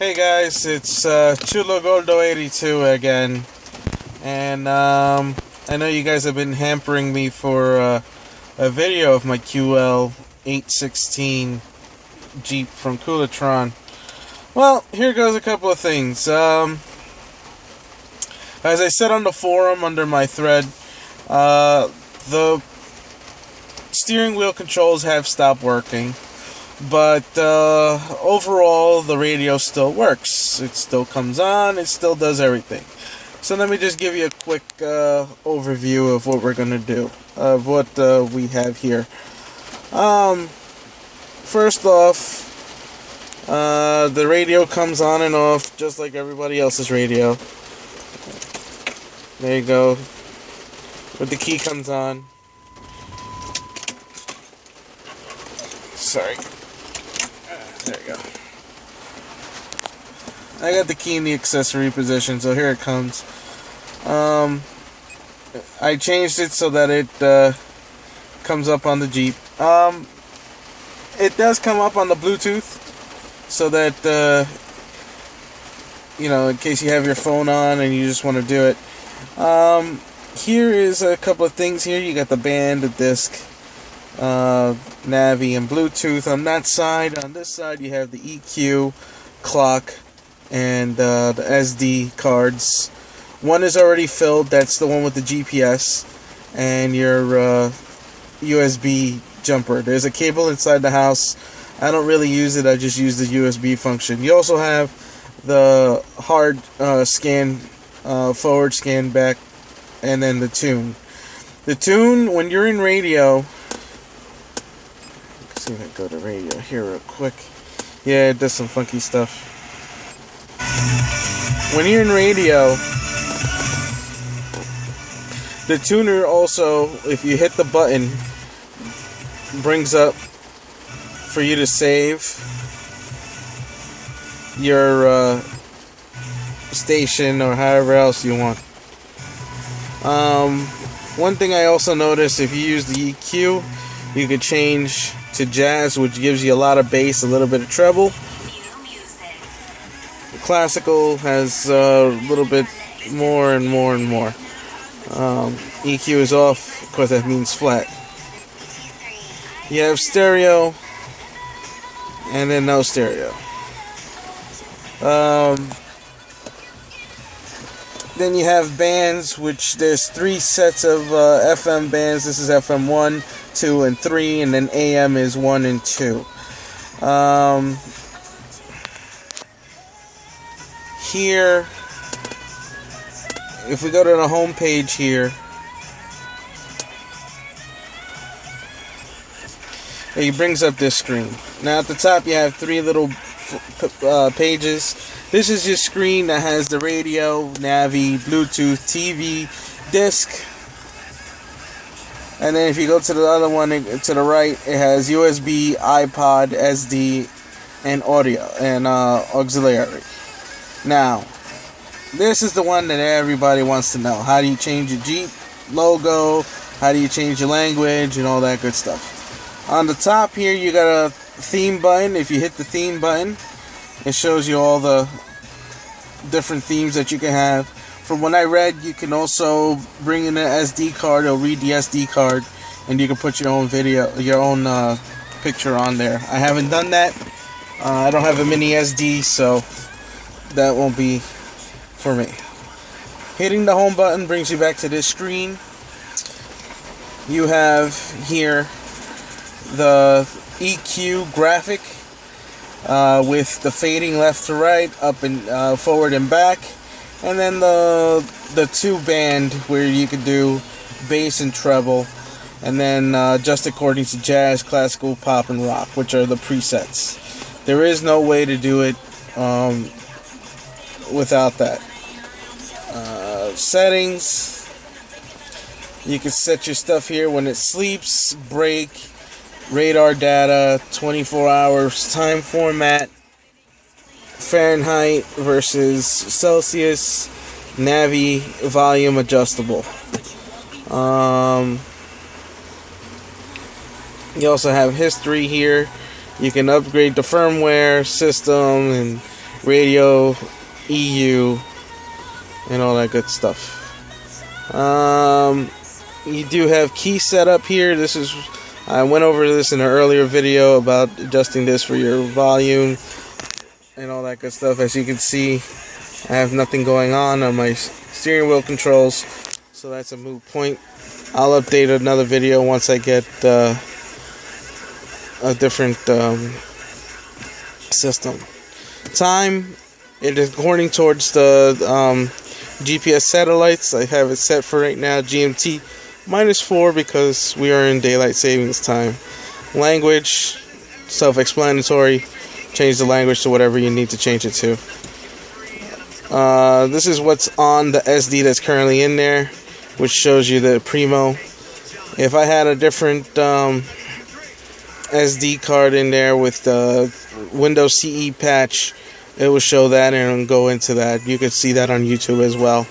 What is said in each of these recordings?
Hey guys, it's qljep816 again, and I know you guys have been hampering me for a video of my qljep816 Jeep from Koolertron. Well, here goes a couple of things. As I said on the forum under my thread, the steering wheel controls have stopped working. But overall, the radio still works. It still comes on. It still does everything. So let me just give you a quick overview of what we're going to do, of what we have here. First off, the radio comes on and off just like everybody else's radio. There you go. But the key comes on. Sorry. There you go. I got the key in the accessory position, so here it comes. I changed it so that it comes up on the Jeep. It does come up on the Bluetooth, so that in case you have your phone on and you just want to do it. Here is a couple of things here. You got the band, the disc, Navi, and Bluetooth on that side. On this side you have the EQ, clock, and the SD cards. One is already filled, that's the one with the GPS and your USB jumper. There's a cable inside the house. I don't really use it, I just use the USB function. You also have the hard scan, forward scan, back, and then the tune. The tune, when you're in radio, let's see if I can go to radio here real quick. Yeah, it does some funky stuff. When you're in radio, the tuner also, if you hit the button, brings up for you to save your station or however else you want. One thing I also noticed, if you use the EQ, you could change to jazz, which gives you a lot of bass, a little bit of treble. Classical has a little bit more and more and more. EQ is off because that means flat. You have stereo and then no stereo. Then you have bands, which there's 3 sets of FM bands. This is FM 1, 2, and 3, and then AM is 1 and 2. Here, if we go to the home page here, it brings up this screen. Now at the top you have 3 little pages. This is your screen that has the radio, Navi, Bluetooth, TV, disc. And then if you go to the other one to the right, it has USB, iPod, SD, and audio, and auxiliary. Now, this is the one that everybody wants to know. How do you change your Jeep logo? How do you change your language and all that good stuff? On the top here, you got a theme button. If you hit the theme button, it shows you all the different themes that you can have. From what I read, you can also bring in an SD card. It'll read the SD card, and you can put your own video, your own picture on there. I haven't done that. I don't have a mini SD, so that won't be for me. Hitting the home button brings you back to this screen. You have here the EQ graphic with the fading left to right, up and forward and back, and then the 2 band where you could do bass and treble, and then just according to jazz, classical, pop, and rock, which are the presets. There is no way to do it without that. Settings, you can set your stuff here when it sleeps, break, radar data, 24 hours time format, Fahrenheit versus Celsius, Navi, volume adjustable. You also have history here. You can upgrade the firmware, system, and radio, EU, and all that good stuff. You do have key setup here. I went over this in an earlier video about adjusting this for your volume and all that good stuff. As you can see, I have nothing going on my steering wheel controls, so that's a moot point. I'll update another video once I get a different system. Time, it is pointing towards the GPS satellites. I have it set for right now GMT -4 because we are in daylight savings time. Language, self-explanatory. Change the language to whatever you need to change it to. This is what's on the SD that's currently in there, which shows you the Primo. If I had a different SD card in there with the Windows CE patch, it will show that and go into that. You can see that on YouTube as well.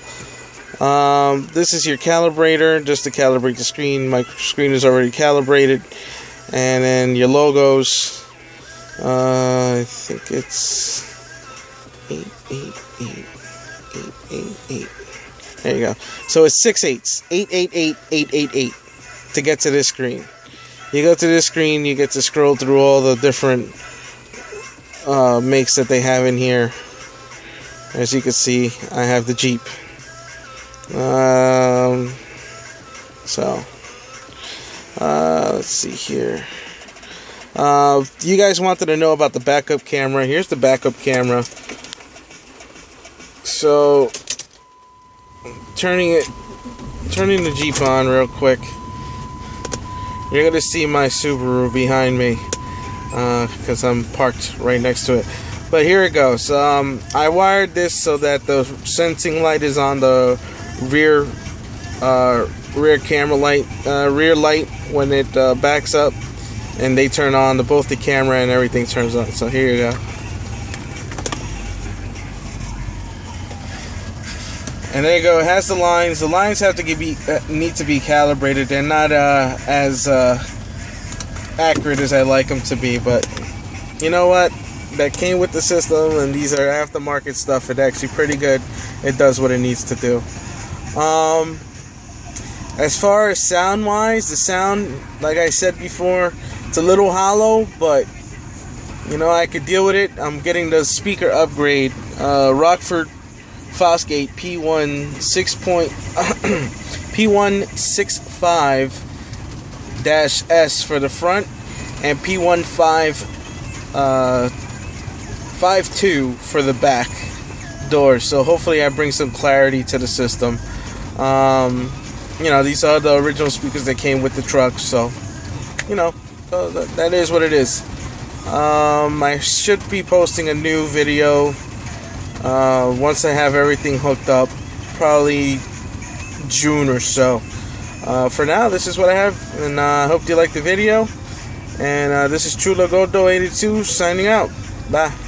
This is your calibrator, just to calibrate the screen. My screen is already calibrated. And then your logos, I think it's 888. There you go. So it's 6 8s, 888 to get to this screen. You go to this screen, you get to scroll through all the different makes that they have in here. As you can see, I have the Jeep. Let's see here. You guys wanted to know about the backup camera. Here's the backup camera. So, turning the Jeep on real quick. You're gonna see my Subaru behind me, because I'm parked right next to it. But here it goes. I wired this so that the sensing light is on the rear camera light, rear light when it backs up, and they turn on. Both the camera and everything turns on. So here you go. And there you go. It has the lines. The lines have to need to be calibrated. They're not as accurate as I like them to be, but you know what? That came with the system, and these are aftermarket stuff. It's actually pretty good. It does what it needs to do. As far as sound wise, the sound, like I said before, it's a little hollow, but you know, I could deal with it. I'm getting the speaker upgrade, Rockford Fosgate P165-S for the front, and P1552 for the back door. So hopefully I bring some clarity to the system. You know, these are the original speakers that came with the truck, so you know, that is what it is. I should be posting a new video once I have everything hooked up, probably June or so. For now, this is what I have, and I hope you like the video. And this is Chulo Gordo 82 signing out. Bye.